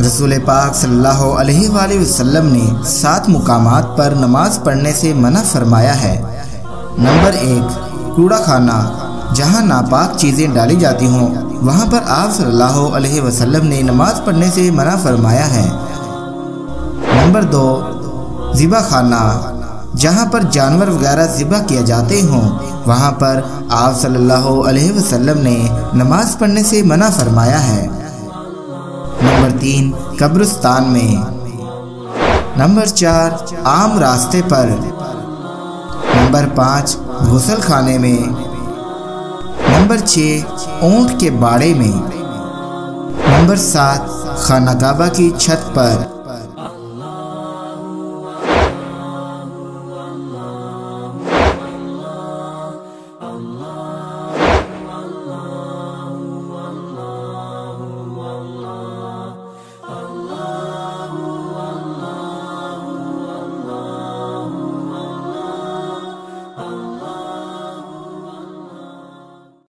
رسول پاک صلی اللہ علیہ وآلہ وسلم نے 7 مقامات پر نماز پڑھنے سے منع فرمایا ہے۔ نمبر 1، کوڑا خانہ، جہاں ناپاک چیزیں ڈالی جاتی ہوں وہاں پر آپ صلی اللہ علیہ وسلم نے نماز پڑھنے سے منع فرمایا ہے۔ نمبر 2، ذبح خانہ، جہاں پر جانور وغیرہ ذبح کیے جاتے ہوں وہاں پر آپ صلی اللہ علیہ وسلم نے نماز پڑھنے سے منع فرمایا ہے۔ نمبر 3، قبرستان میں۔ نمبر 4، عام راستے پر۔ نمبر 5، غسل خانے میں۔ نمبر 6، اونٹ کے باڑے میں۔ نمبر 7، خانہ کعبہ کی چھت پر۔